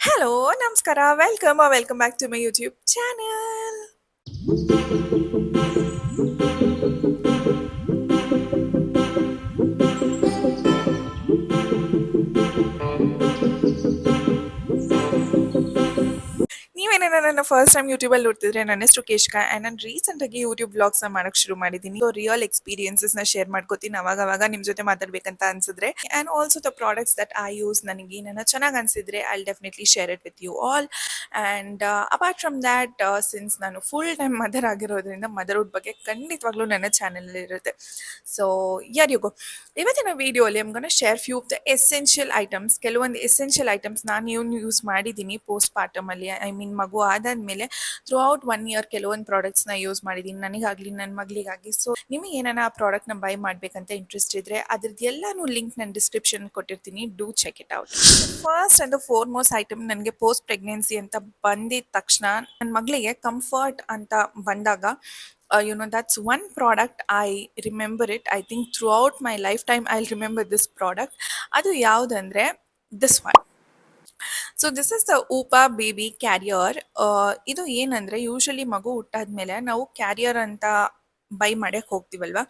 Hello, ನಮಸ್ಕಾರ. Welcome back to my YouTube channel. ನೀವೇನೇನ ನನ್ನ ಫಸ್ಟ್ ಟೈಮ್ ಯೂಟ್ಯೂಬಲ್ಲಿ ನೋಡ್ತಿದ್ರೆ ನನ್ನ ಹೆಸರು ಕೇಶ್ಕಾ ಆ್ಯಂಡ್ ನಾನು ರೀಸೆಂಟಾಗಿ ಯೂಟ್ಯೂಬ್ ವ್ಲಾಗ್ಸ್ನ ಮಾಡೋಕ್ಕೆ ಶುರು ಮಾಡಿದ್ದೀನಿ. ಸೊ ರಿಯಲ್ ಎಕ್ಸ್ಪೀರಿಯನ್ಸಸ್ನ ಶೇರ್ ಮಾಡ್ಕೋತೀನಿ ಅವಾಗ ನಿಮ್ಮ ಜೊತೆ ಮಾತಾಡ್ಬೇಕಂತ ಅನ್ಸಿದ್ರೆ. And also the products that I use ನನಗೆ ಏನನ್ನ ಚೆನ್ನಾಗಿ ಅನ್ಸಿದ್ರೆ I definitely share it with you all. And apart from that, since ನಾನು ಫುಲ್ ಟೈಮ್ ಮದರ್ ಆಗಿರೋದ್ರಿಂದ ಮದರ್ಹುಡ್ ಬಗ್ಗೆ ಖಂಡಿತವಾಗ್ಲೂ ನನ್ನ ಚಾನಲಲ್ಲಿ ಇರುತ್ತೆ. So here you go. ಇವತ್ತಿನ ವಿಡಿಯೋಲಿ I'm gonna share few of the essential items. ಕೆಲವೊಂದು ಎಸೆನ್ಷಿಯಲ್ ಐಟಮ್ಸ್ ನಾನು ಯೂಸ್ ಮಾಡಿದ್ದೀನಿ ಪೋಸ್ಟ್ ಪಾರ್ಟಮಲ್ಲಿ. ಐ ಮೀನ್ ಮಗು ಆದಾದ್ಮೇಲೆ ಥ್ರೂ ಔಟ್ 1 ಇಯರ್ ಕೆಲವೊಂದು ಪ್ರಾಡಕ್ಟ್ಸ್ನ ಯೂಸ್ ಮಾಡಿದ್ದೀನಿ, ನನಗಾಗಲಿ ನನ್ನ ಮಗಳಿಗಾಗಿ. ಸೊ ನಿಮಗೆ ಏನಾನ ಆ ಪ್ರಾಡಕ್ಟ್ನ ಬೈ ಮಾಡಬೇಕಂತ ಇಂಟ್ರೆಸ್ಟ್ ಇದ್ದರೆ ಅದ್ರದ್ದು ಎಲ್ಲಾನು ಲಿಂಕ್ ನಾನು ಡಿಸ್ಕ್ರಿಪ್ಷನ್ ಕೊಟ್ಟಿರ್ತೀನಿ. Do check it out. First and the foremost item ನನಗೆ ಪೋಸ್ಟ್ ಪ್ರೆಗ್ನೆನ್ಸಿ ಅಂತ ಬಂದಿದ ತಕ್ಷಣ ನನ್ನ ಮಗಳಿಗೆ ಕಂಫರ್ಟ್ ಅಂತ ಬಂದಾಗ, that's one product I remember it. I think throughout my lifetime I'll remember this product. ಅದು ಯಾವುದಂದ್ರೆ this one. So this is the ಊಪಾ ಬೇಬಿ ಕ್ಯಾರಿಯರ್. ಇದು ಏನಂದ್ರೆ ಯೂಶಲಿ ಮಗು ಹುಟ್ಟಾದ್ಮೇಲೆ ನಾವು ಕ್ಯಾರಿಯರ್ ಅಂತ ಬೈ ಮಾಡಕ್ಕೆ ಹೋಗ್ತೀವಲ್ವಾ,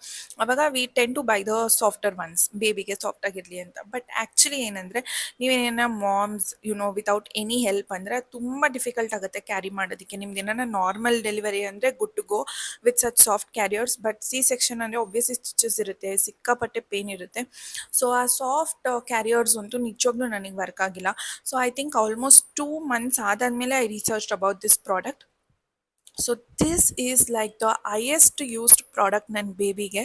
ಅವಾಗ we tend to buy the softer ones, ಬೇಬಿಗೆ ಸಾಫ್ಟ್ ಆಗಿರ್ಲಿ ಅಂತ. ಬಟ್ ಆ್ಯಕ್ಚುಲಿ ಏನಂದ್ರೆ ನೀವೇನ ಮಾಮ್ಸ್ ವಿತೌಟ್ ಎನಿ ಹೆಲ್ಪ್ ಅಂದರೆ ತುಂಬ ಡಿಫಿಕಲ್ಟ್ ಆಗುತ್ತೆ ಕ್ಯಾರಿ ಮಾಡೋದಕ್ಕೆ. ನಿಮ್ದು ಏನಾರ ನಾರ್ಮಲ್ ಡೆಲಿವರಿ ಅಂದರೆ good to go with such soft carriers. But C section ಅಂದರೆ ಒಬ್ವಿಯಸ್ಲಿ ಸ್ಟಿಚಸ್ ಇರುತ್ತೆ, ಸಿಕ್ಕಾಪಟ್ಟೆ ಪೇನ್ ಇರುತ್ತೆ. ಸೊ ಆ ಸಾಫ್ಟ್ ಕ್ಯಾರಿಯರ್ಸ್ ಅಂತೂ ನಿಜವಾಗ್ಲೂ ನನಗೆ ವರ್ಕ್ ಆಗಿಲ್ಲ. So I think almost 2 months ಆದಾದ್ಮೇಲೆ I researched about this product. So this is like the highest used product ನನ್ನ ಬೇಬಿಗೆ.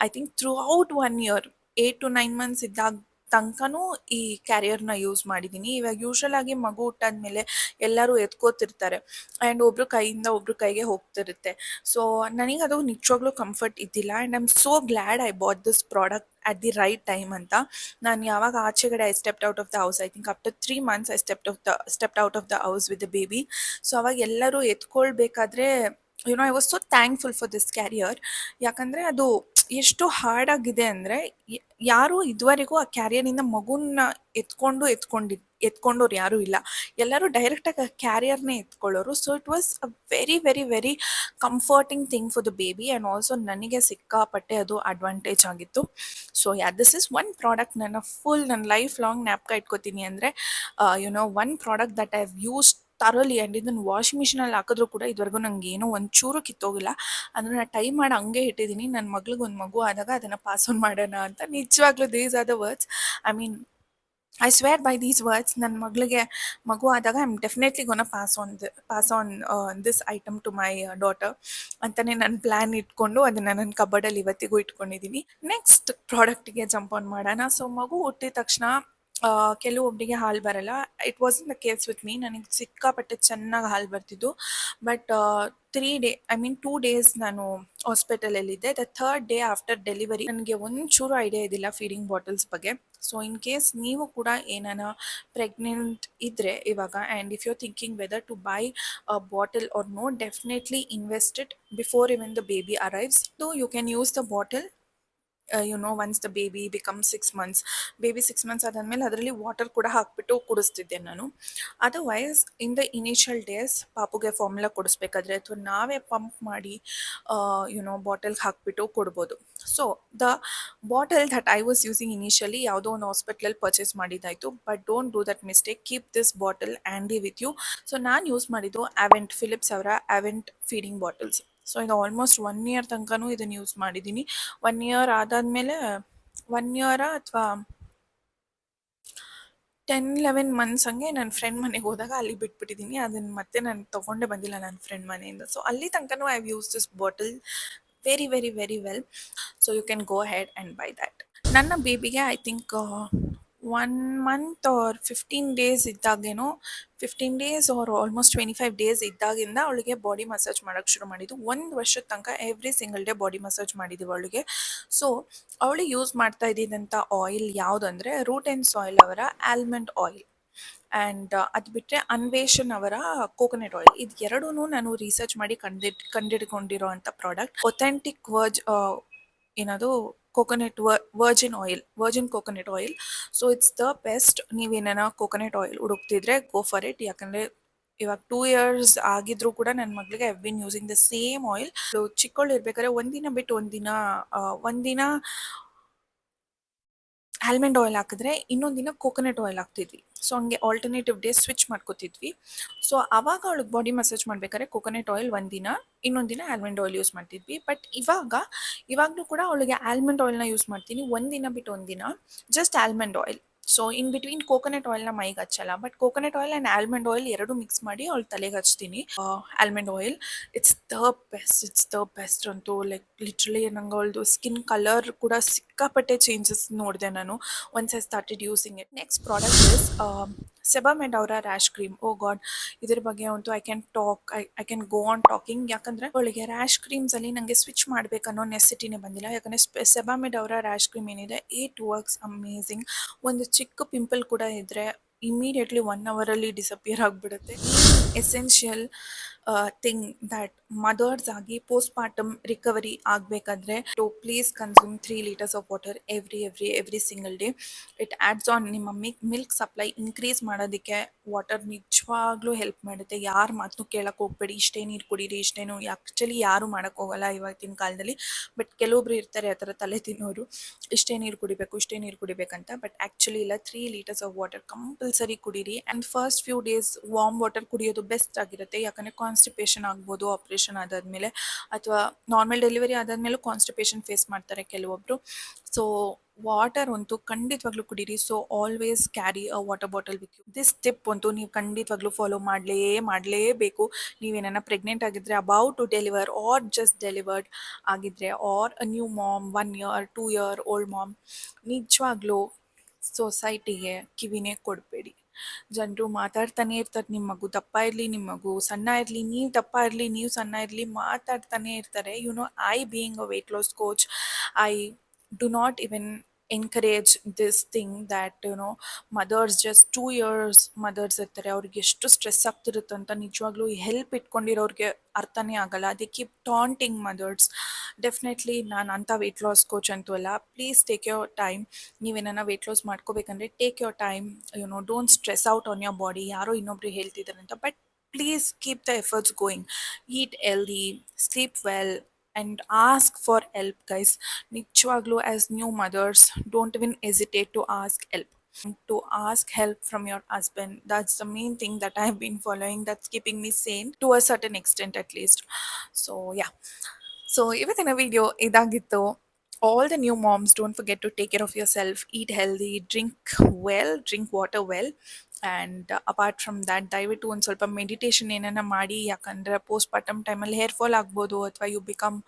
I think throughout 1 year, 8 to 9 months ಇದ್ದಾಗ ತನಕನೂ ಈ ಕ್ಯಾರಿಯರ್ನ ಯೂಸ್ ಮಾಡಿದ್ದೀನಿ. ಇವಾಗ ಯೂಶಲ್ ಆಗಿ ಮಗು ಹುಟ್ಟಾದ್ಮೇಲೆ ಎಲ್ಲರೂ ಎತ್ಕೋತಿರ್ತಾರೆ ಆ್ಯಂಡ್ ಒಬ್ರು ಕೈಯಿಂದ ಒಬ್ರು ಕೈಗೆ ಹೋಗ್ತಿರುತ್ತೆ. ಸೊ ನನಗದು ನಿಜವಾಗ್ಲೂ ಕಂಫರ್ಟ್ ಇದ್ದಿಲ್ಲ and I am so glad I bought this product at the right time ಅಂತ. ನಾನು ಯಾವಾಗ ಆಚೆಗಡೆ I stepped out of the house, I think after 3 months I stepped out of the house with the baby. So ಅವಾಗ ಎಲ್ಲರೂ ಎತ್ಕೊಳ್ಬೇಕಾದ್ರೆ I was so thankful for this carrier. ಯಾಕಂದರೆ ಅದು ಎಷ್ಟು ಹಾರ್ಡಾಗಿದೆ ಅಂದರೆ ಯಾರೂ ಇದುವರೆಗೂ ಆ ಕ್ಯಾರಿಯರಿಂದ ಮಗುನ ಎತ್ಕೊಂಡವ್ರು ಯಾರೂ ಇಲ್ಲ. ಎಲ್ಲರೂ ಡೈರೆಕ್ಟಾಗಿ ಆ ಕ್ಯಾರಿಯರ್ನೇ ಎತ್ಕೊಳ್ಳೋರು. So it was a very very very comforting thing for the baby and also ನನಗೆ ಸಿಕ್ಕಾಪಟ್ಟೆ ಅದು ಅಡ್ವಾಂಟೇಜ್ ಆಗಿತ್ತು. So this is one product ನನ್ನ ಲೈಫ್ ಲಾಂಗ್ ಜ್ಞಾಪಕ ಇಟ್ಕೋತೀನಿ. ಅಂದರೆ one product that I have used ತರೋಲಿ ಆ್ಯಂಡ್ ಇದನ್ನು ವಾಷಿಂಗ್ ಮಿಷಿನಲ್ಲಿ ಹಾಕಿದ್ರೂ ಕೂಡ ಇದುವರೆಗೂ ನಂಗೆ ಏನೋ ಒಂಚೂರು ಕಿತ್ತೋಗಿಲ್ಲ. ಅಂದರೆ ನಾನು ಟೈಮ್ ಮಾಡಿ ಹಂಗೆ ಇಟ್ಟಿದ್ದೀನಿ. ನನ್ನ ಮಗ್ಳಿಗೆ ಒಂದು ಮಗು ಆದಾಗ ಅದನ್ನು ಪಾಸ್ ಆನ್ ಮಾಡೋಣ ಅಂತ. ನಿಜವಾಗ್ಲೂ these are the words. I mean I swear by these words. ನನ್ನ ಮಗಳಿಗೆ ಮಗು ಆದಾಗ I am definitely gonna pass on this item to my daughter ಅಂತಲೇ ನನ್ನ ಪ್ಲ್ಯಾನ್ ಇಟ್ಕೊಂಡು ಅದನ್ನು ನನ್ನ ಕಬರ್ಡಲ್ಲಿ ಇವತ್ತಿಗೂ ಇಟ್ಕೊಂಡಿದ್ದೀನಿ. ನೆಕ್ಸ್ಟ್ ಪ್ರಾಡಕ್ಟಿಗೆ ಜಂಪ್ ಆನ್ ಮಾಡೋಣ. ಸೊ ಮಗು ಹುಟ್ಟಿದ ತಕ್ಷಣ ಕೆಲವೊಬ್ಬರಿಗೆ ಹಾಲು ಬರಲ್ಲ. It was in the case with me. ನನಗೆ ಸಿಕ್ಕಾಪಟ್ಟೆ ಚೆನ್ನಾಗಿ ಹಾಲು ಬರ್ತಿದ್ದು. ಬಟ್ 2 days ನಾನು ಹಾಸ್ಪಿಟಲಲ್ಲಿದ್ದೆ. The third day after delivery ನನಗೆ ಒಂಚೂರು ಐಡಿಯಾ ಇದ್ದಿಲ್ಲ ಫೀಡಿಂಗ್ ಬಾಟಲ್ಸ್ ಬಗ್ಗೆ. ಸೊ ಇನ್ ಕೇಸ್ ನೀವು ಕೂಡ ಏನಾನ ಪ್ರೆಗ್ನೆಂಟ್ ಇದ್ದರೆ ಇವಾಗ and if you are thinking whether to buy a bottle or no, definitely invest it before even the baby arrives. So you can use the bottle once the baby become 6 months. Baby 6 months ಆದಮೇಲೆ ಅದರಲ್ಲಿ water ಕೂಡ ಹಾಕಿಬಿಟ್ಟು ಕುಡಿಸ್ತಿದ್ದೆ ನಾನು. Otherwise in the initial days ಪಾಪುಗೆ formula ಕೊಡಿಸ್ಬೇಕಾದ್ರೆ ಅಥವಾ ನಾವೇ ಪಂಪ್ ಮಾಡಿ ಬಾಟಲ್ಗೆ ಹಾಕಿಬಿಟ್ಟು ಕೊಡ್ಬೋದು. So the bottle that I was using initially ಯಾವುದೋ ಒಂದು ಹಾಸ್ಪಿಟ್ಲಲ್ಲಿ ಪರ್ಚೇಸ್ ಮಾಡಿದ್ದಾಯಿತು. But don't do that mistake. Keep this bottle handy with you. So ನಾನು ಯೂಸ್ ಮಾಡಿದ್ದು ಫಿಲಿಪ್ಸ್ ಅವರ ಅವೆಂಟ್ ಫೀಡಿಂಗ್ ಬಾಟಲ್ಸ್. ಸೊ ಇದು ಆಲ್ಮೋಸ್ಟ್ 1 year ತನಕನೂ ಇದನ್ನು ಯೂಸ್ ಮಾಡಿದ್ದೀನಿ. 1 year ಆದಾದಮೇಲೆ 1 year ಅಥವಾ 10-11 months ಹಂಗೆ ನನ್ನ ಫ್ರೆಂಡ್ ಮನೆಗೆ ಹೋದಾಗ ಅಲ್ಲಿ ಬಿಟ್ಬಿಟ್ಟಿದ್ದೀನಿ. ಅದನ್ನು ಮತ್ತೆ ನಾನು ತೊಗೊಂಡೇ ಬಂದಿಲ್ಲ ನನ್ನ ಫ್ರೆಂಡ್ ಮನೆಯಿಂದ. ಸೊ ಅಲ್ಲಿ ತನಕನೂ I have use this bottle very very very well. So you can go head and buy that. ನನ್ನ ಬೇಬಿಗೆ I think 1 month or 15 days ಇದ್ದಾಗೇನೋ, 15 days ಆರ್ ಆಲ್ಮೋಸ್ಟ್ 25 days ಇದ್ದಾಗಿಂದ ಅವಳಿಗೆ ಬಾಡಿ ಮಸಾಜ್ ಮಾಡೋಕ್ಕೆ ಶುರು ಮಾಡಿದ್ದು. 1 ವರ್ಷದ ತನಕ every single day body massage ಮಾಡಿದ್ದೀವಿ ಅವಳಿಗೆ. ಸೊ ಅವಳು ಯೂಸ್ ಮಾಡ್ತಾ ಇದ್ದಿದ್ದಂಥ ಆಯಿಲ್ ಯಾವುದಂದರೆ ರೂಟ್ ಆ್ಯಂಡ್ ಸಾಯಿಲ್ ಅವರ ಆಲ್ಮಂಡ್ ಆಯಿಲ್ ಆ್ಯಂಡ್ ಅದು ಬಿಟ್ಟರೆ ಅನ್ವೇಷನ್ ಅವರ ಕೋಕೋನಟ್ ಆಯಿಲ್. ಇದು ಎರಡೂ ನಾನು ರಿಸರ್ಚ್ ಮಾಡಿ ಕಂಡಿಡ್ಕೊಂಡಿರೋ ಅಂಥ ಪ್ರಾಡಕ್ಟ್. ಒಥೆಂಟಿಕ್ ಏನದು coconut virgin coconut oil. So it's the best. ನೀವೇನ ಕೋಕೋನಟ್ ಆಯಿಲ್ ಹುಡುಕ್ತಿದ್ರೆ ಗೋ ಫಾರ್ ಇಟ್. ಯಾಕಂದ್ರೆ ಇವಾಗ 2 ಇಯರ್ಸ್ ಆಗಿದ್ರು ಕೂಡ ನನ್ನ ಮಗಳಿಗೆ I been using the same oil. ಚಿಕ್ಕವಳು ಇರ್ಬೇಕಾದ್ರೆ ಒಂದಿನ ಬಿಟ್ಟು ಒಂದಿನ ಆಲ್ಮಂಡ್ ಆಯಿಲ್ ಹಾಕಿದ್ರೆ ಇನ್ನೊಂದು ದಿನ ಕೋಕೋನಟ್ ಆಯಿಲ್ ಹಾಕ್ತಿದ್ವಿ. ಸೊ ಹಂಗೆ ಆಲ್ಟರ್ನೇಟಿವ್ ಡೇಸ್ ಸ್ವಿಚ್ ಮಾಡ್ಕೋತಿದ್ವಿ. ಸೊ ಅವಾಗ ಅವಳಿಗೆ ಬಾಡಿ ಮಸಾಜ್ ಮಾಡ್ಬೇಕಾದ್ರೆ ಕೋಕೋನಟ್ ಆಯಿಲ್ ಒಂದಿನ, ಇನ್ನೊಂದು ದಿನ ಆಲ್ಮಂಡ್ ಆಯಿಲ್ ಯೂಸ್ ಮಾಡ್ತಿದ್ವಿ. ಬಟ್ ಇವಾಗಲೂ ಕೂಡ ಅವಳಿಗೆ ಆಲ್ಮಂಡ್ ಆಯಿಲ್ನ ಯೂಸ್ ಮಾಡ್ತೀನಿ. ಒಂದಿನ ಬಿಟ್ಟು ಒಂದಿನ just almond oil. So in between coconut ಆಯಿಲ್ನ ಮೈಗೆ ಹಚ್ಚಲ್ಲ. But coconut oil and almond oil ಎರಡು ಮಿಕ್ಸ್ ಮಾಡಿ ಅವಳ ತಲೆಗೆ ಹಚ್ತೀನಿ. Almond oil it's the best ಅಂತೂ. ಲೈಕ್ ಲಿಟ್ರಲಿ ನಂಗೆ ಅವಳದು ಸ್ಕಿನ್ ಕಲರ್ ಕೂಡ ಸಿಕ್ಕಾಪಟ್ಟೆ ಚೇಂಜಸ್ ನೋಡಿದೆ ನಾನು once I started using it. Next product is Sebamed ಅವರ ರ್ಯಾಶ್ ಕ್ರೀಮ್. ಓ ಗಾಡ್, ಇದ್ರ ಬಗ್ಗೆ ಅಂತೂ I can go on talking. ಯಾಕಂದ್ರೆ ಅವಳಿಗೆ ರ್ಯಾಶ್ ಕ್ರೀಮ್ಸ್ ಅಲ್ಲಿ ನನಗೆ ಸ್ವಿಚ್ ಮಾಡ್ಬೇಕನ್ನೋ ನೆಸಿಟಿನೇ ಬಂದಿಲ್ಲ. ಯಾಕಂದ್ರೆ ಸೆಬಾಮೆಡ್ ಅವರ ರ್ಯಾಶ್ ಕ್ರೀಮ್ ಏನಿದೆ, ಇಟ್ ವರ್ಕ್ಸ್ ಅಮೇಝಿಂಗ್. ಒಂದು ಚಿಕ್ಕ ಪಿಂಪಲ್ ಕೂಡ ಇದ್ರೆ ಇಮಿಡಿಯೇಟ್ಲಿ 1 ಅವರಲ್ಲಿ ಡಿಸಪಿಯರ್ ಆಗಿಬಿಡುತ್ತೆ. ಎಸೆನ್ಷಿಯಲ್ ಥಿಂಗ್ ದಟ್ ಮದರ್ಸ್ ಆಗಿ ಪೋಸ್ಟ್ ಪಾರ್ಟಮ್ ರಿಕವರಿ ಆಗಬೇಕಾದ್ರೆ to please consume 3 litres of water every single day. It adds on ನಿಮ್ಮ ಮಿಲ್ಕ್ ಸಪ್ಲೈ ಇನ್ಕ್ರೀಸ್ ಮಾಡೋದಕ್ಕೆ ವಾಟರ್ ನಿಜವಾಗ್ಲೂ ಹೆಲ್ಪ್ ಮಾಡುತ್ತೆ. ಯಾರ ಮಾತನ್ನು ಕೇಳಕ್ಕೆ ಹೋಗ್ಬೇಡಿ. ಇಷ್ಟೇ ನೀರು ಕುಡೀರಿ, ಆ್ಯಕ್ಚುಲಿ ಯಾರು ಮಾಡೋಕ್ಕೆ ಹೋಗಲ್ಲ ಇವತ್ತಿನ ಕಾಲದಲ್ಲಿ. ಬಟ್ ಕೆಲವೊಬ್ರು ಇರ್ತಾರೆ ಆ ಥರ ತಲೆ ತಿನ್ನೋರು, ಇಷ್ಟೇ ನೀರು ಕುಡಿಬೇಕಂತ. ಬಟ್ ಆ್ಯಕ್ಚುಲಿ ಇಲ್ಲ, 3 ಲೀಟರ್ಸ್ ಆಫ್ ವಾಟರ್ ಕಂಪಲ್ಸರಿ ಕುಡೀರಿ. And first few days warm water ಕುಡಿಯೋದು ಬೆಸ್ಟ್ ಆಗಿರುತ್ತೆ. ಯಾಕಂದರೆ ಕಾನ್ಸ್ಟಿಪೇಷನ್ ಆಗ್ಬೋದು ಆಪ್ರೇಷನ್ ಆದಾದಮೇಲೆ, ಅಥವಾ ನಾರ್ಮಲ್ ಡೆಲಿವರಿ ಆದಾದಮೇಲೂ ಕಾನ್ಸ್ಟಿಪೇಷನ್ ಫೇಸ್ ಮಾಡ್ತಾರೆ ಕೆಲವೊಬ್ಬರು. ಸೊ ವಾಟರ್ ಅಂತೂ ಖಂಡಿತವಾಗ್ಲೂ ಕುಡೀರಿ. So always carry a water bottle with you. This tip ಅಂತೂ ನೀವು ಖಂಡಿತವಾಗ್ಲೂ ಫಾಲೋ ಮಾಡಲೇಬೇಕು. ನೀವೇನ ಪ್ರೆಗ್ನೆಂಟ್ ಆಗಿದ್ರೆ, about to deliver or just delivered ಆಗಿದ್ರೆ, or a new mom, 1 year 2 year old ma'am, ನಿಜವಾಗ್ಲೂ ಸೊಸೈಟಿಗೆ ಕಿವಿನೇ ಕೊಡಬೇಡಿ. ಜನರು ಮಾತಾಡ್ತಾನೆ ಇರ್ತಾರೆ, ನಿಮ್ಮ ಮಗು ದಪ್ಪ ಇರಲಿ, ನಿಮ್ಮ ಮಗು ಸಣ್ಣ ಇರಲಿ, ನೀವು ದಪ್ಪ ಇರಲಿ, ನೀವು ಸಣ್ಣ ಇರಲಿ, ಮಾತಾಡ್ತಾನೆ ಇರ್ತಾರೆ. I being a weight loss coach, I do not even encourage this thing that mothers just 2 years mothers ಇರ್ತಾರೆ, ಅವ್ರಿಗೆ ಎಷ್ಟು ಸ್ಟ್ರೆಸ್ ಆಗ್ತಿರುತ್ತಂತ ನಿಜವಾಗ್ಲೂ ಹೆಲ್ಪ್ ಇಟ್ಕೊಂಡಿರೋರಿಗೆ ಅರ್ಥನೇ ಆಗಲ್ಲ. They keep taunting mothers. Definitely ನಾನು ಅಂಥ ವೆಯ್ಟ್ ಲಾಸ್ ಕೋಚ್ ಅಂತೂ ಅಲ್ಲ. Please take your time. ನೀವೇನ ವೆಯ್ಟ್ ಲಾಸ್ ಮಾಡ್ಕೋಬೇಕಂದ್ರೆ take your time. Don't stress out on your body. ಯಾರೋ ಇನ್ನೊಬ್ರು ಹೇಳ್ತಿದ್ದಾರೆ ಅಂತ. But please keep the efforts going. Eat healthy, sleep well, and ask for help, guys. ನಿಜವಾಗ್ಲೂ as new mothers, don't even hesitate to ask help. To ask help from your husband. That's the main thing that I've been following, that's keeping me sane to a certain extent at least. So yeah, so ಇವತ್ತಿನ video ಇದಾಗಿತ್ತು. All the new moms, don't forget to take care of your self, eat healthy, drink water well. And apart from that, ದಯವಿಟ್ಟು ಒಂದು ಸ್ವಲ್ಪ meditation ಏನಾರ ಮಾಡಿ. ಯಾಕಂದರೆ postpartum ಟೈಮಲ್ಲಿ hair fall ಆಗ್ಬೋದು, ಅಥವಾ you become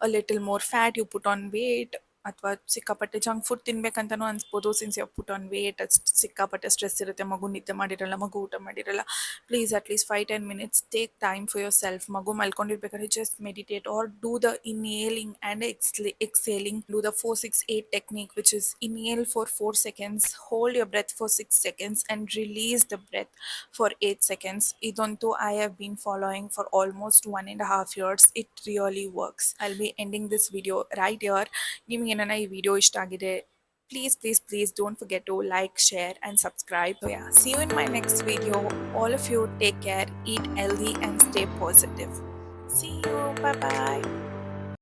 a little more fat, you put on weight, ಅಥವಾ ಸಿಕ್ಕಾಪಟ್ಟೆ ಜಂಕ್ ಫುಡ್ ತಿನ್ಬೇಕಂತನೂ ಅನ್ಸ್ಬೋದು. Since you put on weight, ಸಿಕ್ಕಾಪಟ್ಟೆ ಸ್ಟ್ರೆಸ್ ಇರುತ್ತೆ, ಮಗು ನಿದ್ದೆ ಮಾಡಿರಲ್ಲ, ಮಗು ಊಟ ಮಾಡಿರಲ್ಲ. Please at least 5-10 minutes take time for your self. ಮಗು ಮಲ್ಕೊಂಡಿರ್ಬೇಕಾದ್ರೆ just meditate or do the inhaling and exhaling. Do the 4-6-8 technique, which is inhale for 4 seconds, hold your breath for 6 seconds, and release the breath for 8 seconds. Idantu I have been following for almost 1.5 years. It really works. I'll be ending this video right here. ನಿಮ್ಗೆ ಏನಾರ ಈ video ಇಷ್ಟ ಆಗಿದೆ, please don't forget to like, share and subscribe. So yeah, see you in my next video. All of you take care, eat healthy and stay positive. See you. Bye bye.